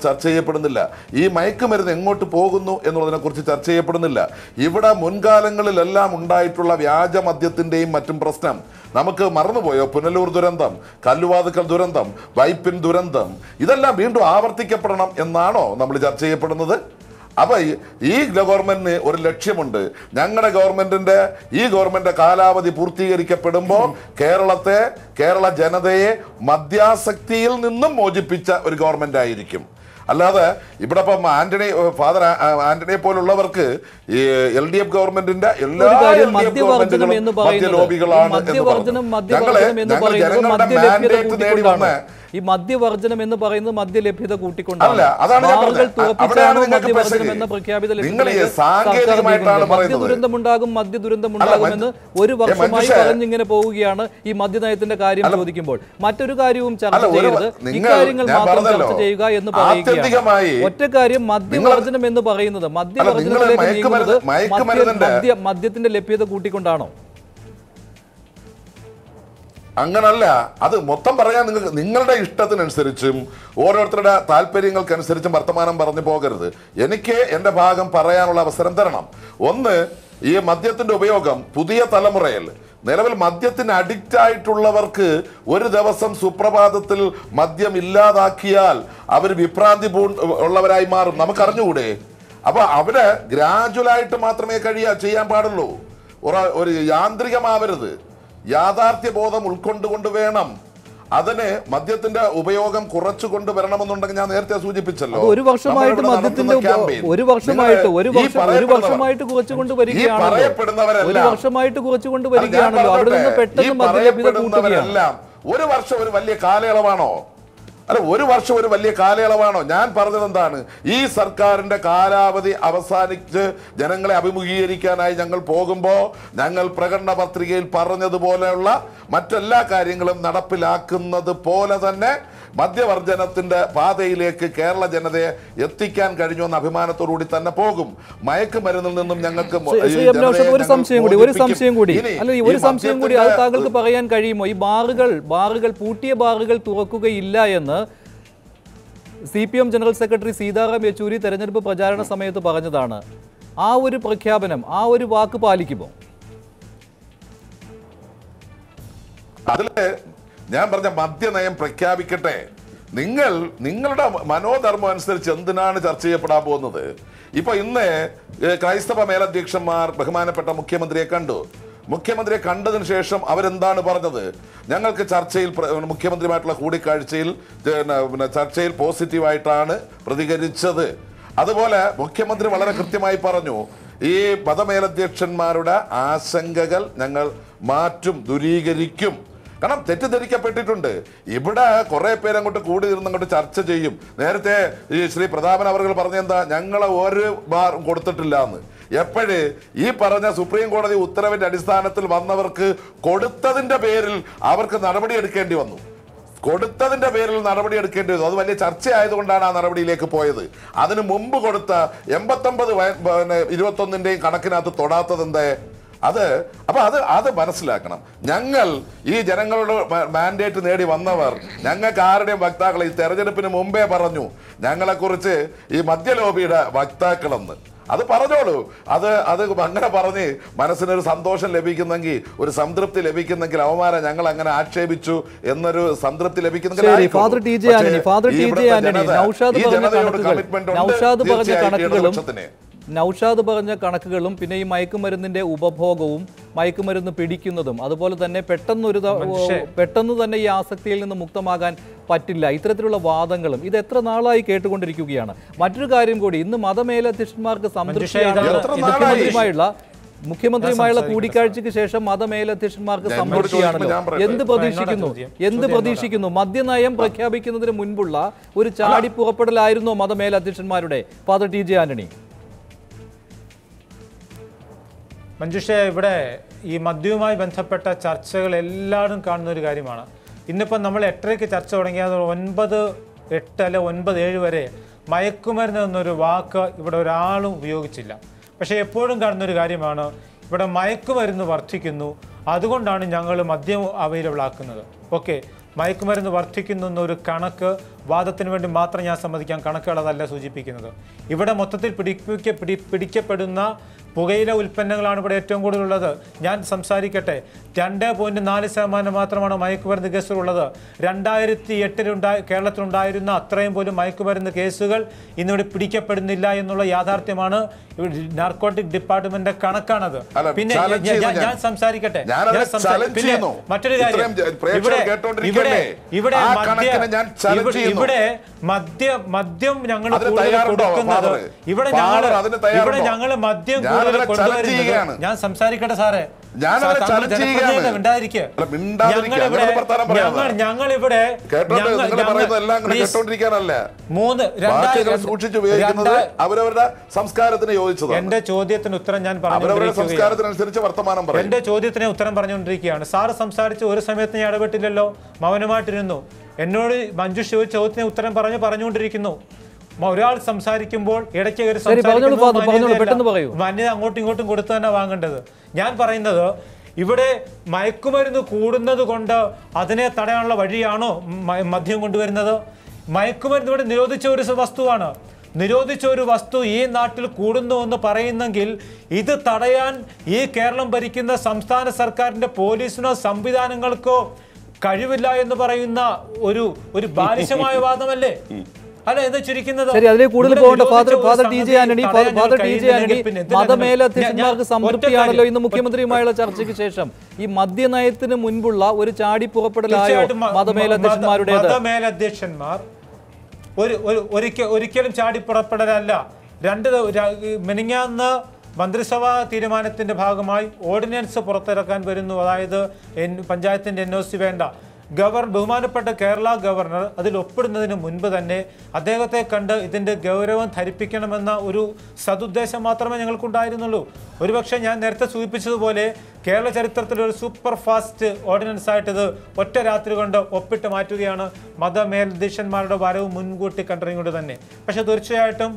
ചർച്ച ചെയ്യപ്പെടുന്നില്ല. ഈ മയക്കുമരുന്ന് എങ്ങോട്ട് പോകുന്നു എന്നുള്ളതിനെ കുറിച്ച് ചർച്ച ചെയ്യപ്പെടുന്നില്ല. ഇവിടെ മുൻകാലങ്ങളിലെല്ലാം ഉണ്ടായിട്ടുള്ള വ്യാജ മദ്യത്തിന്റെയും മറ്റും പ്രശ്നം നമുക്ക് മറന്നുപോയോ? പുനലൂർ ദുരന്തം, കല്ലുവാതുക്കൽ ദുരന്തം, വൈപ്പിൻ ദുരന്തം, ഇതെല്ലാം വീണ്ടും ആവർത്തിക്കപ്പെടണം എന്നാണോ നമ്മൾ ചർച്ച ചെയ്യപ്പെടുന്നത്? അപ്പൊ ഈ ഗവൺമെന്റിന് ഒരു ലക്ഷ്യമുണ്ട്. ഞങ്ങളുടെ ഈ ഗവൺമെന്റ് കാലാവധി പൂർത്തീകരിക്കപ്പെടുമ്പോൾ കേരള ജനതയെ മദ്യാസക്തിയിൽ നിന്നും മോചിപ്പിച്ച ഒരു ഗവൺമെന്റ് ആയിരിക്കും. അല്ലാതെ ഇവിടെ ഇപ്പം ഫാദർ ആന്റണിയെ പോലുള്ളവർക്ക് ഈ LDF ഗവൺമെന്റിന്റെ എല്ലാ മദ്യലോബികളാണ് എന്ന് പറഞ്ഞു. ഞങ്ങൾ ജനങ്ങളുടെ മാൻഡേറ്റ് നേടി വന്ന് ഈ മദ്യവർജനം എന്ന് പറയുന്നത് മദ്യലഭ്യത കൂട്ടിക്കൊണ്ടാണ്. മദ്യദുരന്തമുണ്ടാകും മദ്യദുരന്തമുണ്ടാകുമെന്ന് ഒരു വർഷമായി പറഞ്ഞിങ്ങനെ പോവുകയാണ്. ഈ മദ്യനയത്തിന്റെ കാര്യം ചോദിക്കുമ്പോൾ മറ്റൊരു കാര്യവും ചർച്ച ചെയ്യരുത്, ഇക്കാര്യങ്ങൾ മാത്രം ചർച്ച ചെയ്യുക എന്ന് പറയുകയാണ്. ഒറ്റ കാര്യം, മദ്യവർജനം എന്ന് പറയുന്നത് മദ്യവർജനത്തിലേക്ക് നീങ്ങുന്നത് മദ്യത്തിന്റെ ലഭ്യത കൂട്ടിക്കൊണ്ടാണോ? അങ്ങനല്ല. അത് മൊത്തം പറയാൻ നിങ്ങളുടെ ഇഷ്ടത്തിനനുസരിച്ചും ഓരോരുത്തരുടെ താല്പര്യങ്ങൾക്കനുസരിച്ചും വർത്തമാനം പറഞ്ഞു പോകരുത്. എനിക്ക് എൻ്റെ ഭാഗം പറയാനുള്ള അവസരം തരണം. ഒന്ന്, ഈ മദ്യത്തിന്റെ ഉപയോഗം പുതിയ തലമുറയിൽ നിലവിൽ മദ്യത്തിന് അഡിക്റ്റ് ആയിട്ടുള്ളവർക്ക് ഒരു ദിവസം സുപ്രഭാതത്തിൽ മദ്യം ഇല്ലാതാക്കിയാൽ അവർ വിഭ്രാന്തി ഉള്ളവരായി മാറും. നമുക്കറിഞ്ഞുകൂടെ? അപ്പൊ അവിടെ ഗ്രാജുവലായിട്ട് മാത്രമേ ചെയ്യാൻ പാടുള്ളൂ. ഒരു യാന്ത്രികമാവരുത്. യാഥാർത്ഥ്യ ബോധം ഉൾക്കൊണ്ടുകൊണ്ട് വേണം അതിന് മദ്യത്തിന്റെ ഉപയോഗം കുറച്ചു കൊണ്ടുവരണമെന്നുണ്ടെങ്കിൽ ഞാൻ നേരത്തെ സൂചിപ്പിച്ചല്ലോ, ഒരു വർഷമായിട്ട് മദ്യത്തിന്റെ ഒരു വർഷമായിട്ട് കുറച്ചുകൊണ്ട് വരികയാണല്ലോ. അവിടെ നിന്ന് പെട്ടെന്ന് മദ്യലഭ്യത കൂട്ടുകയാണ്. ഒരു വർഷം ഒരു വലിയ കാലയളവാണോ? അല്ല, ഒരു വർഷം ഒരു വലിയ കാലയളവാണോ? ഞാൻ പറഞ്ഞത് എന്താണ്? ഈ സർക്കാരിന്റെ കാലാവധി അവസാനിച്ച് ജനങ്ങളെ അഭിമുഖീകരിക്കാനായി ഞങ്ങൾ പോകുമ്പോൾ ഞങ്ങൾ പ്രകടന പത്രികയിൽ പറഞ്ഞതുപോലെയുള്ള മറ്റെല്ലാ കാര്യങ്ങളും നടപ്പിലാക്കുന്നത് പോലെ തന്നെ മദ്യവർജനത്തിന്റെ പാതയിലേക്ക് കേരള ജനതയെ എത്തിക്കാൻ കഴിഞ്ഞുവെന്ന അഭിമാനത്തോടുകൂടി തന്നെ പോകും. മയക്കുമരുന്നിൽ നിന്നും ഞങ്ങൾക്ക് ഒരു സംശയം കൂടി അത് താങ്കൾക്ക് പറയാൻ കഴിയുമോ? ഈ പൂട്ടിയ ബാറുകൾ തുറക്കുകയില്ല എന്ന് CPM general secretary Sitaram Yechury തെരഞ്ഞെടുപ്പ് പ്രചാരണ സമയത്ത് പറഞ്ഞതാണ്. ആ ഒരു പ്രഖ്യാപനം, ആ ഒരു വാക്ക് പാലിക്കുമോ? അതില് ഞാൻ പറഞ്ഞ മദ്യനയം പ്രഖ്യാപിക്കട്ടെ. നിങ്ങളുടെ മനോധർമ്മം അനുസരിച്ച് എന്തിനാണ് ചർച്ച ചെയ്യപ്പെടാൻ പോകുന്നത്? ഇപ്പൊ ഇന്ന് ക്രൈസ്തവ മേലധ്യക്ഷന്മാർ ബഹുമാനപ്പെട്ട മുഖ്യമന്ത്രിയെ കണ്ടു. മുഖ്യമന്ത്രിയെ കണ്ടതിന് ശേഷം അവരെന്താണ് പറഞ്ഞത്? ഞങ്ങൾക്ക് മുഖ്യമന്ത്രിയുമായിട്ടുള്ള കൂടിക്കാഴ്ചയിൽ ചർച്ചയിൽ പോസിറ്റീവായിട്ടാണ് പ്രതികരിച്ചത്. അതുപോലെ മുഖ്യമന്ത്രി വളരെ കൃത്യമായി പറഞ്ഞു, ഈ മതമേലധ്യക്ഷന്മാരുടെ ആശങ്കകൾ ഞങ്ങൾ ദൂരീകരിക്കും. കാരണം തെറ്റിദ്ധരിക്കപ്പെട്ടിട്ടുണ്ട്. ഇവിടെ കുറെ പേര് അങ്ങോട്ട് കൂടി അങ്ങോട്ട് ചർച്ച ചെയ്യും. നേരത്തെ ഈ ശ്രീ പ്രതാപൻ അവർ പറഞ്ഞെന്താ, ഞങ്ങളെ ഒരു ബാർ കൊടുത്തിട്ടില്ല എന്ന്. എപ്പോഴ് ഈ പറഞ്ഞ സുപ്രീം കോടതി ഉത്തരവിന്റെ അടിസ്ഥാനത്തിൽ വന്നവർക്ക് കൊടുത്തതിന്റെ പേരിൽ അവർക്ക് നടപടി എടുക്കേണ്ടി വന്നു. അത് വലിയ ചർച്ചയായതുകൊണ്ടാണ് ആ നടപടിയിലേക്ക് പോയത്. അതിനു മുമ്പ് കൊടുത്ത 89-21 കണക്കിനകത്ത് തൊടാത്തത് എന്തേ? അത് മനസ്സിലാക്കണം. ഞങ്ങൾ ഈ ജനങ്ങളുടെ മാൻഡേറ്റ് നേടി വന്നവർ ഞങ്ങൾക്ക് ആരുടെയും വക്താക്കൾ ഈ തെരഞ്ഞെടുപ്പിന് മുമ്പേ പറഞ്ഞു ഞങ്ങളെക്കുറിച്ച് ഈ മദ്യലോബിയുടെ വക്താക്കളെന്ന്. അത് പറഞ്ഞോളൂ. അത് അങ്ങനെ പറഞ്ഞ് മനസ്സിനൊരു സന്തോഷം ലഭിക്കുന്നെങ്കിൽ, ഒരു സംതൃപ്തി ലഭിക്കുന്നെങ്കിൽ, അവന്മാരെ ഞങ്ങൾ അങ്ങനെ ആക്ഷേപിച്ചു എന്നൊരു സംതൃപ്തി ലഭിക്കുന്നെങ്കിൽ നൗഷാദ് പറഞ്ഞ കണക്കുകളും പിന്നെ ഈ മയക്കുമരുന്നിന്റെ ഉപഭോഗവും മയക്കുമരുന്ന് പിടിക്കുന്നതും അതുപോലെ തന്നെ പെട്ടെന്ന് തന്നെ ഈ ആസക്തിയിൽ നിന്ന് മുക്തമാകാൻ പറ്റില്ല, ഇത്തരത്തിലുള്ള വാദങ്ങളും ഇത് എത്ര നാളായി കേട്ടുകൊണ്ടിരിക്കുകയാണ്. മറ്റൊരു കാര്യം കൂടി, ഇന്ന് മതമേലധ്യക്ഷന്മാർക്ക് സംതൃപ്തിയാണല്ലോ. മുഖ്യമന്ത്രിയുമായുള്ള കൂടിക്കാഴ്ചയ്ക്ക് ശേഷം മതമേലധ്യക്ഷന്മാർക്ക് സംതൃപ്തിയാണല്ലോ. എന്ത് പ്രതീക്ഷിക്കുന്നു? മദ്യനയം പ്രഖ്യാപിക്കുന്നതിന് മുൻപുള്ള ഒരു ചാടി പുറപ്പെടലായിരുന്നോ മതമേലധ്യക്ഷന്മാരുടെ? Father TJ Antony. മഞ്ജുഷ, ഇവിടെ ഈ മദ്യവുമായി ബന്ധപ്പെട്ട ചർച്ചകൾ എല്ലാവരും കാണുന്ന ഒരു കാര്യമാണ്. ഇന്നിപ്പം നമ്മൾ 8:30 ചർച്ച തുടങ്ങിയത് 9:08 അല്ലെ 9:07 വരെ മയക്കുമരുന്ന് എന്നൊരു വാക്ക് ഇവിടെ ഒരാളും ഉപയോഗിച്ചില്ല. പക്ഷേ എപ്പോഴും കാണുന്നൊരു കാര്യമാണ്, ഇവിടെ മയക്കുമരുന്ന് വർദ്ധിക്കുന്നു, അതുകൊണ്ടാണ് ഞങ്ങൾ മദ്യം അവൈലബിൾ ആക്കുന്നത്. ഓക്കെ, മയക്കുമരുന്ന് വർദ്ധിക്കുന്നു എന്നൊരു കണക്ക് വാദത്തിന് വേണ്ടി മാത്രം ഞാൻ സമ്മതിക്കാം. കണക്കുകൾ അതല്ല സൂചിപ്പിക്കുന്നത്. ഇവിടെ മൊത്തത്തിൽ പിടിക്കപ്പെടുന്ന പുകയില ഉൽപ്പന്നങ്ങളാണ് ഇവിടെ ഏറ്റവും കൂടുതലുള്ളത്. ഞാൻ സംസാരിക്കട്ടെ, 2.4% മാത്രമാണ് മയക്കുമരുന്ന് കേസുകളുള്ളത്. 2008 കേരളത്തിലുണ്ടായിരുന്ന അത്രയും പോലും മയക്കുമരുന്ന് കേസുകൾ ഇന്നിവിടെ പിടിക്കപ്പെടുന്നില്ല എന്നുള്ള യാഥാർത്ഥ്യമാണ് നാർക്കോട്ടിക് ഡിപ്പാർട്ട്മെന്റിന്റെ കണക്കാണത്. പിന്നെ ഞാൻ സംസാരിക്കട്ടെ, പിന്നെ മറ്റൊരു കാര്യം, ഇവിടെ മദ്യം ഞങ്ങൾ കൊടുക്കുന്നത്, ഇവിടെ ഞങ്ങൾ മദ്യം കൂടുതൽ കൊണ്ടുവരുന്നത്, ഞാൻ സംസാരിക്കട്ടെ സാറേ, ഞങ്ങളിവിടെ അവരവരുടെ സംസ്കാരത്തിന് യോജിച്ചത്. എന്റെ ചോദ്യത്തിന് ഉത്തരം ഞാൻ എന്റെ ചോദ്യത്തിന് ഉത്തരം പറഞ്ഞുകൊണ്ടിരിക്കുകയാണ്. സാറ് സംസാരിച്ച് ഒരു സമയത്ത് ഞാൻ ഇടപെട്ടില്ലല്ലോ, മൗനമായിട്ടിരുന്നു. എന്നോട് മഞ്ജുഷ് ചോദിച്ച ചോദ്യത്തിന് ഉത്തരം പറഞ്ഞുകൊണ്ടിരിക്കുന്നു. ഒരാൾ സംസാരിക്കുമ്പോൾ ഇടയ്ക്ക് മാന്യത അങ്ങോട്ടും ഇങ്ങോട്ടും കൊടുത്തു തന്നെ വാങ്ങേണ്ടത്. ഞാൻ പറയുന്നത്, ഇവിടെ മയക്കുമരുന്ന് കൂടുന്നത് കൊണ്ട് അതിനെ തടയാനുള്ള വഴിയാണോ മദ്യം കൊണ്ടുവരുന്നത്? മയക്കുമരുന്ന് ഇവിടെ നിരോധിച്ച ഒരു വസ്തുവാണ്. നിരോധിച്ച ഒരു വസ്തു ഈ നാട്ടിൽ കൂടുന്നു എന്ന് പറയുന്നെങ്കിൽ ഇത് തടയാൻ ഈ കേരളം ഭരിക്കുന്ന സംസ്ഥാന സർക്കാരിന്റെ പോലീസിനോ സംവിധാനങ്ങൾക്കോ കഴിവില്ല എന്ന് പറയുന്ന ഒരു ബാലിശമായ വാദമല്ലേ? അല്ല, ഇത് ചുരുക്കുന്നത് മതമേലധ്യക്ഷന്മാർക്ക് സംതൃപ്തിയാണല്ലോ ഇന്ന് മുഖ്യമന്ത്രിയുമായുള്ള ചർച്ചയ്ക്ക് ശേഷം ഈ മദ്യനയത്തിന് മുൻപുള്ള ഒരു ചാടി പുറപ്പെടലായോ മതമേലധ്യക്ഷന്മാരുടേത്? മതമേലധ്യക്ഷന്മാർ ഒരിക്കലും ചാടി പുറപ്പെടലല്ല. മിനിങ്ങാന്ന് മന്ത്രിസഭാ തീരുമാനത്തിന്റെ ഭാഗമായി ഓർഡിനൻസ് പുറത്തിറക്കാൻ വരുന്നു. അതായത് പഞ്ചായത്തിന്റെ NOC വേണ്ട. ബഹുമാനപ്പെട്ട കേരള ഗവർണർ അതിൽ ഒപ്പിടുന്നതിന് മുൻപ് തന്നെ അദ്ദേഹത്തെ കണ്ട് ഇതിന്റെ ഗൗരവം ധരിപ്പിക്കണമെന്ന ഒരു സതുദ്ദേശം മാത്രമേ ഞങ്ങൾക്കുണ്ടായിരുന്നുള്ളൂ. ഒരുപക്ഷെ ഞാൻ നേരത്തെ സൂചിപ്പിച്ചതുപോലെ കേരള ചരിത്രത്തിൽ ഒരു സൂപ്പർ ഫാസ്റ്റ് ഓർഡിനൻസ് ആയിട്ട് ഇത് ഒറ്റ രാത്രി കൊണ്ട് ഒപ്പിട്ട് മാറ്റുകയാണ് മതമേലധ്യക്ഷന്മാരുടെ വരവ് മുൻകൂട്ടി കണ്ടറിഞ്ഞുകൊണ്ട് തന്നെ. പക്ഷെ തീർച്ചയായിട്ടും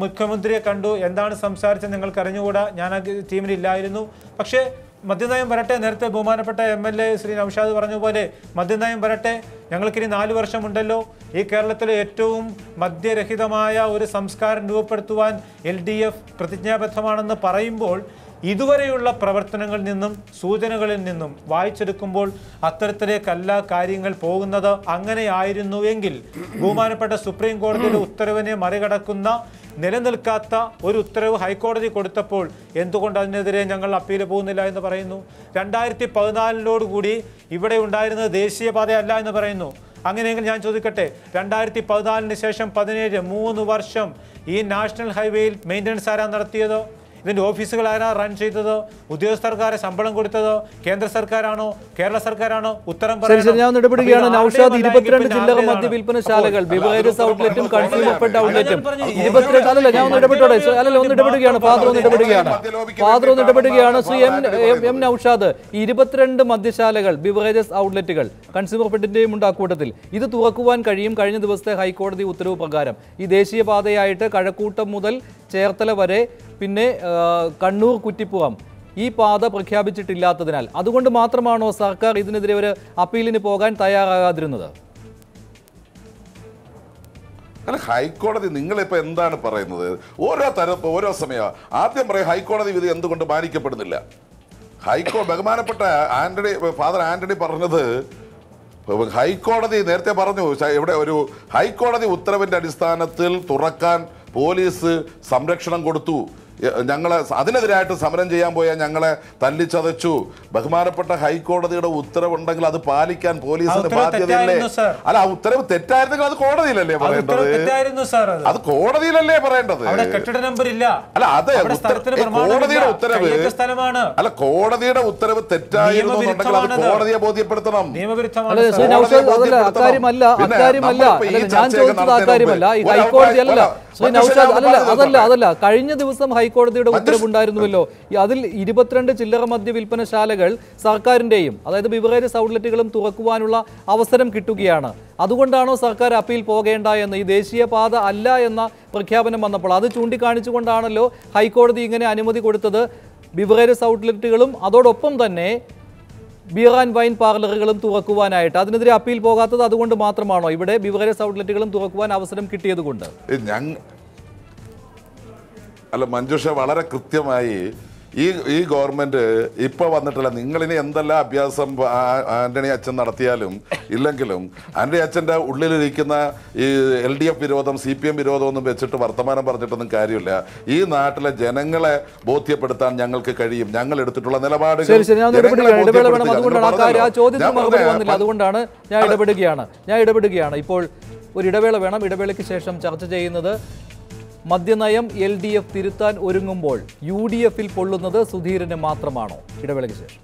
മുഖ്യമന്ത്രിയെ കണ്ടു, എന്താണ് സംസാരിച്ചത് ഞങ്ങൾക്ക് അറിഞ്ഞുകൂടാ, ഞാൻ ആ ടീമിലില്ലായിരുന്നു. പക്ഷേ മദ്യനയം വരട്ടെ. നേരത്തെ ബഹുമാനപ്പെട്ട MLA ശ്രീ നൗഷാദ് പറഞ്ഞ പോലെ മദ്യനയം വരട്ടെ. ഞങ്ങൾക്കിനി 4 വർഷമുണ്ടല്ലോ. ഈ കേരളത്തിലെ ഏറ്റവും മദ്യരഹിതമായ ഒരു സംസ്കാരം രൂപപ്പെടുത്തുവാൻ LDF പ്രതിജ്ഞാബദ്ധമാണെന്ന് പറയുമ്പോൾ ഇതുവരെയുള്ള പ്രവർത്തനങ്ങളിൽ നിന്നും സൂചനകളിൽ നിന്നും വായിച്ചെടുക്കുമ്പോൾ അത്തരത്തിലേക്കല്ല കാര്യങ്ങൾ പോകുന്നത്. അങ്ങനെയായിരുന്നുവെങ്കിൽ ബഹുമാനപ്പെട്ട സുപ്രീം കോടതിയുടെ ഉത്തരവിനെ മറികടക്കുന്ന നിലനിൽക്കാത്ത ഒരു ഉത്തരവ് ഹൈക്കോടതി കൊടുത്തപ്പോൾ എന്തുകൊണ്ട് അതിനെതിരെ ഞങ്ങൾ അപ്പീൽ പോകുന്നില്ല എന്ന് പറയുന്നു? 2014 ഇവിടെ ഉണ്ടായിരുന്നത് ദേശീയപാതയല്ല എന്ന് പറയുന്നു. അങ്ങനെയെങ്കിൽ ഞാൻ ചോദിക്കട്ടെ, 2014 ശേഷം 3 വർഷം ഈ നാഷണൽ ഹൈവേയിൽ മെയിൻ്റനൻസ് ആരാ നടത്തിയത്? ഇതിന്റെ ഓഫീസുകൾ ആരാ റൺ ചെയ്തത്? ഉദ്യോഗസ്ഥർക്കാരെ ശമ്പളം കൊടുത്തത് കേന്ദ്ര സർക്കാരാണോ കേരള സർക്കാരാണോ? ഉത്തരം ഇടപെടുകയാണ് നൗഷാദ്. 22 ചില്ലറ മദ്യ വിൽപ്പനശാലകൾ, ബിവറേജസ് ഔട്ട്ലെറ്റും കൺസ്യൂമർ ഫെഡ് ഔട്ട്ലെറ്റും 22 അല്ലല്ല ഞാൻ ഒന്ന് ഇടപെട്ടോടെ അല്ലല്ല ഒന്ന് ഇടപെടുകയാണ് ഫാദർ ഒന്ന് ഇടപെടുകയാണ് ശ്രീ എം നൗഷാദ്. 22 മദ്യശാലകൾ, ബിവറേജസ് ഔട്ട്ലെറ്റുകൾ, കൺസ്യൂമർ ഫെഡിന്റെയും ഉണ്ട് അക്കൂട്ടത്തിൽ. ഇത് തുറക്കുവാൻ കഴിയും കഴിഞ്ഞ ദിവസത്തെ ഹൈക്കോടതി ഉത്തരവ് പ്രകാരം. ഈ ദേശീയപാതയായിട്ട് കഴക്കൂട്ടം മുതൽ ചേർത്തല വരെ, പിന്നെ കണ്ണൂർ കുറ്റിപ്പുറം ഈ പാത പ്രഖ്യാപിച്ചിട്ടില്ലാത്തതിനാൽ അതുകൊണ്ട് മാത്രമാണോ സർക്കാർ ഇതിനെതിരെ ഒരു അപ്പീലിന് പോകാൻ തയ്യാറാകാതിരുന്നത്? അല്ല, ഹൈക്കോടതി നിങ്ങളിപ്പോൾ എന്താണ് പറയുന്നത്? ഓരോ സമയം ആദ്യം പറയും ഹൈക്കോടതി വിധി എന്തുകൊണ്ട് മാനിക്കപ്പെടുന്നില്ല. ബഹുമാനപ്പെട്ട ഫാദർ ആന്റണി പറഞ്ഞത് ഹൈക്കോടതി നേരത്തെ പറഞ്ഞു, ഇവിടെ ഒരു ഹൈക്കോടതി ഉത്തരവിന്റെ അടിസ്ഥാനത്തിൽ തുറക്കാൻ പോലീസ് സംരക്ഷണം കൊടുത്തു. ഞങ്ങളെ അതിനെതിരായിട്ട് സമരം ചെയ്യാൻ പോയാൽ ഞങ്ങളെ തല്ലിച്ചതച്ചു. ബഹുമാനപ്പെട്ട ഹൈക്കോടതിയുടെ ഉത്തരവുണ്ടെങ്കിൽ അത് പാലിക്കാൻ പോലീസിന് ബാധ്യതയല്ലേ? അല്ല, ആ ഉത്തരവ് തെറ്റായിരുന്നെങ്കിൽ അത് കോടതിയിലല്ലേ പറയേണ്ടത്? അത് കോടതിയിലല്ലേ പറയേണ്ടത്? അല്ല, അതെ, കോടതിയുടെ ഉത്തരവ് അല്ല, കോടതിയുടെ ഉത്തരവ് തെറ്റായിരുന്നു എന്നുണ്ടെങ്കിൽ അത് കോടതിയെ ബോധ്യപ്പെടുത്തണം. അതല്ല കഴിഞ്ഞ ദിവസം ഹൈക്കോടതിയുടെ ഉത്തരവുണ്ടായിരുന്നുവല്ലോ. അതിൽ 22 ചില്ലറ മദ്യ വിൽപ്പനശാലകൾ സർക്കാരിന്റെയും അതായത് ബിവറേജസ് ഔട്ട്ലെറ്റുകളും തുറക്കുവാനുള്ള അവസരം കിട്ടുകയാണ്. അതുകൊണ്ടാണോ സർക്കാർ അപ്പീൽ പോകേണ്ട എന്ന്? ഈ ദേശീയപാത അല്ല എന്ന പ്രഖ്യാപനം വന്നപ്പോൾ അത് ചൂണ്ടിക്കാണിച്ചുകൊണ്ടാണല്ലോ ഹൈക്കോടതി ഇങ്ങനെ അനുമതി കൊടുത്തത്. ബിവറേജസ് ഔട്ട്ലെറ്റുകളും അതോടൊപ്പം തന്നെ ബിയർ ആൻഡ് വൈൻ പാർലറുകളും തുറക്കുവാനായിട്ട് അതിനെതിരെ അപ്പീൽ പോകാത്തത് അതുകൊണ്ട് മാത്രമാണോ? ഇവിടെ ബിവറേജ് ഔട്ട്ലെറ്റുകളും തുറക്കുവാൻ അവസരം കിട്ടിയത് കൊണ്ട്? അല്ല മഞ്ജുഷ, വളരെ കൃത്യമായി ഈ ഗവൺമെന്റ് ഇപ്പൊ വന്നിട്ടില്ല. നിങ്ങളിനി എന്തെല്ലാം അഭ്യാസം ആന്റണി അച്ഛൻ നടത്തിയാലും ഇല്ലെങ്കിലും ആന്റണി അച്ഛന്റെ ഉള്ളിലിരിക്കുന്ന ഈ LDF വിരോധം, CPM വിരോധം ഒന്നും വെച്ചിട്ട് വർത്തമാനം പറഞ്ഞിട്ടൊന്നും കാര്യമില്ല. ഈ നാട്ടിലെ ജനങ്ങളെ ബോധ്യപ്പെടുത്താൻ ഞങ്ങൾക്ക് കഴിയും. ഞങ്ങൾ എടുത്തിട്ടുള്ള നിലപാടുകൾ അതുകൊണ്ടാണ് ഞാൻ ഇടപെടുകയാണ്. ഇപ്പോൾ ഒരു ഇടവേള വേണം. ഇടവേളയ്ക്ക് ശേഷം ചർച്ച ചെയ്യുന്നത് മദ്യനയം LDF തിരുത്താൻ ഒരുങ്ങുമ്പോൾ UDF-ൽ പൊള്ളുന്നത് സുധീരന് മാത്രമാണോ? ഇടവേളയ്ക്ക് ശേഷം.